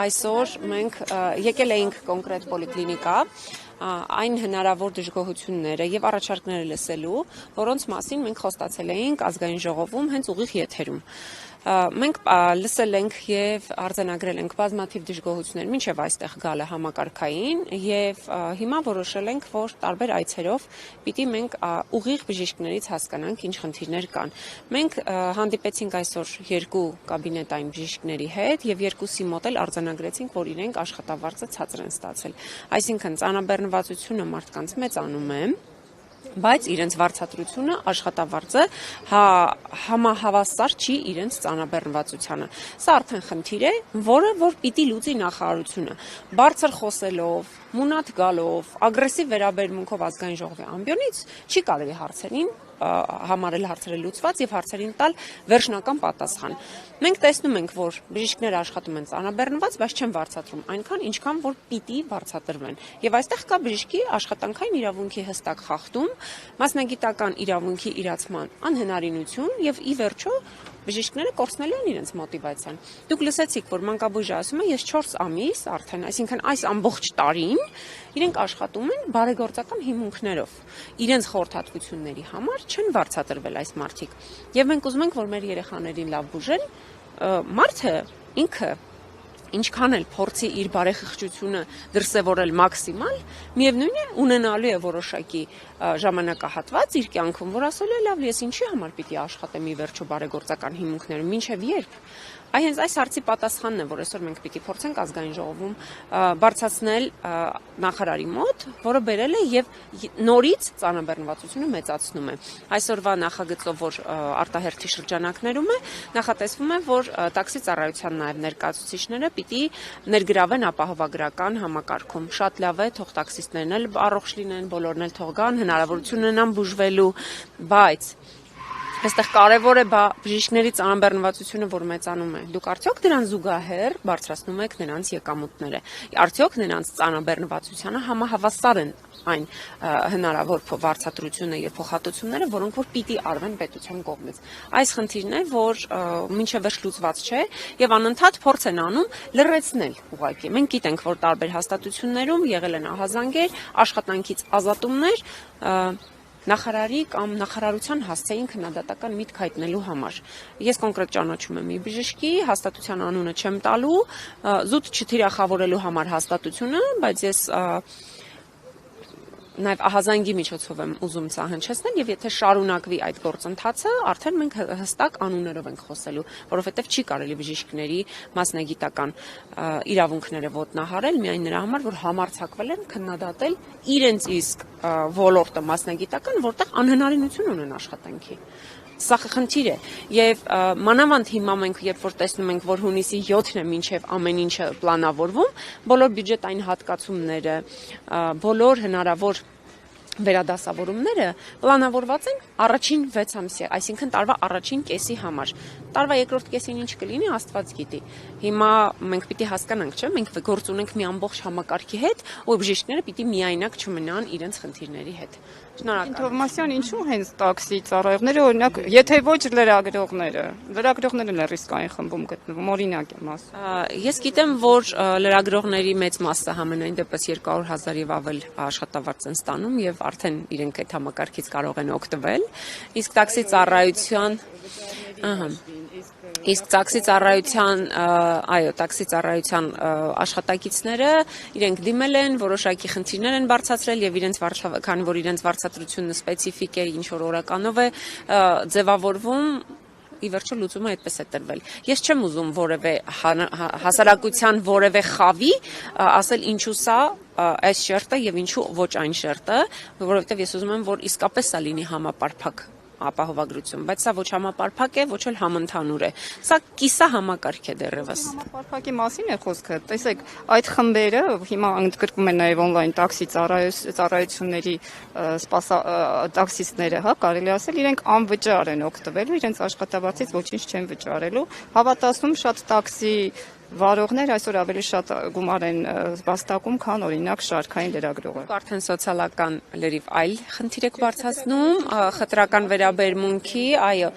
այսօր մենք եկել էինք կոնկրետ պոլիկլինիկա, այն հնարավոր դժգոհությունները եւ առաջարկները լսելու, որոնց մասին մենք խոստացել էինք ազգային ժողովում հենց ուղիղ եթերում։ Մենք լսել ենք եւ արձանագրել ենք բազմաթիվ դժգոհություններ մինչեւ այստեղ գալը համակարգային եւ հիմա որոշել ենք, որ տարբեր այցերով պիտի մենք ուղիղ բժիշկներից հասկանանք ինչ խնդիրներ կան։ Մենք հանդիպեցինք այսօր երկու կաբինետային բժիշկների հետ եւ երկուսի մոտ էլ արձանագրեցինք, որ իրենք աշխատավարձը ցածր են ստացել։ Այսինքն ծանրաբեռնվածությունը մարդկանց մեծանում է, բայց իրենց վարձատրությունը աշխատավարձը համահավասար չի իրենց ծանրաբեռնվածությանը։ Սա արդեն խնդիր է, որ պիտի լուծի նախարարությունը։ Բարձր խոսելով, մունատ գալով, ագրեսիվ վերաբերմունքով ազգային ժողովի ամբիոնից չի կարելի հարցերին համարել հարցերը լուծված եւ հարցերին տալ վերջնական պատասխան։ Մենք տեսնում ենք, որ բժիշկները աշխատում են ծանրաբեռնված, բայց չեն վարձատրում այնքան, ինչքան որ պիտի վարձատրվեն։ Եվ այստեղ կա բժշկի աշխատանքային իրավունքի հստակ խախտում, մասնագիտական իրավունքի իրացման անհնարինություն եւ ի վերջո բժիշկները կորցնելու են իրենց մոտիվացիան։ Դուք լսեցիք, որ մանկաբույժը ասում է, ես 4 ամիս արդեն, այսինքն այս ամբողջ տարին իրենք աշխատում են բարեգործական հիմունքներով։ Իրենց խորհրդատվությունների համար չեն վարձատրվել այս մարդիկ։ Եվ մենք ուզում ենք, որ մեր երեխաներին լավ բուժեն, մարդը ինքը ինչքան էլ փորձի իր բարեխղճությունը դրսևորել մաքսիմալ, միևնույն է ունենալու է որոշակի ժամանակահատված իր կյանքում, որ ասելու է լավ, ես ինչի համար պիտի աշխատեմ ի վերջո բարեգործական հիմունքներում, մինչև երբ։ Հենց այս հարցի պատասխանն է, որ այսօր մենք պիտի փորձենք ազգային ժողովում բարձրացնել նախարարի մոտ, որը բերել է եւ նորից ծանրաբեռնվածությունը մեծացնում է։ Այսօրվա նախագծով, որ արտահերթի շրջանակներում է, նախատեսվում է, որ տաքսի ծառայության նաեւ ներկայացուցիչները պիտի ներգրավեն ապահովագրական համակարգում։ Շատ լավ է, թող տաքսիստներն էլ առողջ լինեն, բոլորն էլ թող գան, հնարավորություն ունենան բուժվելու, բայց այստեղ կարևոր է բժիշկների ծանրաբեռնվածությունը, որ մեծանում է։ Դուք արդյոք դրան զուգահեռ բարձրացնում եք նրանց եկամուտները։ Արդյոք նրանց ծանրաբեռնվածությանը համահավասար են այն հնարավոր վարձատրությունը եւ փոխհատուցումները, որոնք որ պիտի արվեն պետության կողմից։ Այս խնդիրն է, որ մինչև վերջ լուծված չէ եւ անընդհատ փորձ են անում լրացնել ուղղակի։ Մենք գիտենք, որ տարբեր հաստատություններում եղել են ահազանգեր, աշխատանքից ազատումներ, նախարարի կամ նախարարության հասցեին քննադատական միտք հայտնելու համար։ Ես կոնկրետ ճանաչում եմ մի բժշկի, հաստատության անունը չեմ տալու, զուտ չթիրախավորելու համար հաստատությունը, բայց ես նաև ահազանգի միջոցով եմ ուզում սա հնչեցնել եւ եթե շարունակվի այդ գործընթացը, արդեն մենք հստակ անուններով ենք խոսելու, որովհետեւ չի կարելի բժիշկների մասնագիտական իրավունքները ոտնահարել միայն նրա համար, որ համարձակվել են քննադատել իրենց իսկ ոլորտը մասնագիտական, որտեղ անհնարինություն ունեն աշխատանքի։ Սա խնդիր է եւ մանավանդ հիմա մենք երբ որ տեսնում ենք, որ հունիսի 7-ն է մինչեւ ամեն ինչը պլանավորվում, բոլոր բյուջետային հատկացումները, բոլոր հնարավոր վերադասավորումները պլանավորված են առաջին 6 ամսի, այսինքն տարվա առաջին կեսի համար։ Տարվա երկրորդ կեսին ինչ կլինի, Աստված գիտի։ Հիմա մենք պիտի հասկանանք, չէ՞, մենք գործ ունենք մի ամբողջ համակարգի հետ, ու բժիշկները պիտի միայնակ չմնան իրենց խնդիրների հետ։ Շնորհակալ։ Թովմասյան, ինչու հենց տաքսի ծառայողները, օրինակ, եթե ոչ լրագրողները են ռիսկային խմբում գտնվում, օրինակ եմ ասում։ Ես գիտեմ, որ լրագրողների մեծ մասը համենայն դեպս 200,000 եւ ավել աշխատավարձ են ստանում եւ արդեն իրենք այդ համակարգից կարող են օգտվել, իսկ տաքսի ծառայության տաքսի ծառայության աշխատակիցները իրենք դիմել են, որոշակի խնդիրներ են բարձրացրել եւ քանի որ իրենց վարձատրությունը սպეციფიկ է, ինչ որ օրականով է ձևավորվում, ի վերջո լուծումը այդպես է տրվել։ Ես չեմ ուզում որևէ հասարակության որևէ խավի ասել ինչու սա այս շերտը եւ ինչու ոչ այն շերտը, որովհետեւ ես ուզում եմ, որ իսկապես սա լինի համապարփակ ապահովագրություն, բայց սա ոչ համապարփակ է, ոչ էլ համընդհանուր է։ Սա կիսա համակարգ է դեռևս։ Համապարփակի մասին է խոսքը։ Տեսեք, այդ խմբերը հիմա ընդգրկում են նաև on-line տաքսի ծառայությունների տաքսիստները, հա, կարելի ասել, իրենք անվճար են օգտվելու, իրենց աշխատավարձից ոչինչ չեն վճարելու։ Հավատացում շատ տաքսի Վարողներ այսօր ավելի շատ գումար են վաստակում, քան օրինակ շարքային լրագրողը։ Արդեն սոցիալական լրիվ այլ խնդիր եք բարձրացնում, խտրական վերաբերմունքի, այո,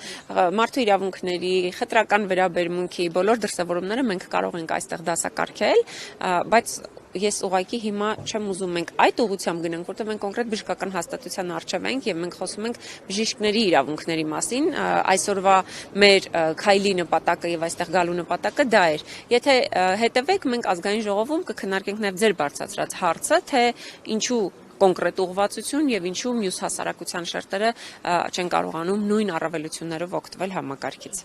մարդու իրավունքների, խտրական վերաբերմունքի բոլոր դրսևորումները մենք կարող ենք այստեղ դասակարգել, բայց ես ուղղակի հիմա չեմ ուզում մենք այդ ուղղությամբ գնանք, որտեղ մենք կոնկրետ բժշկական հաստատության առջև ենք եւ մենք խոսում ենք բժիշկների իրավունքների մասին, այսօրվա մեր քայլի նպատակը եւ այստեղ գալու նպատակը դա էր։ Եթե հետևեք, մենք ազգային ժողովում կքննարկենք նաեւ ձեր բարձրացրած հարցը, թե ինչու կոնկրետ ուղղվածություն եւ ինչու մյուս հասարակության շերտերը չեն կարողանում նույն առավելություններով օգտվել համակարգից։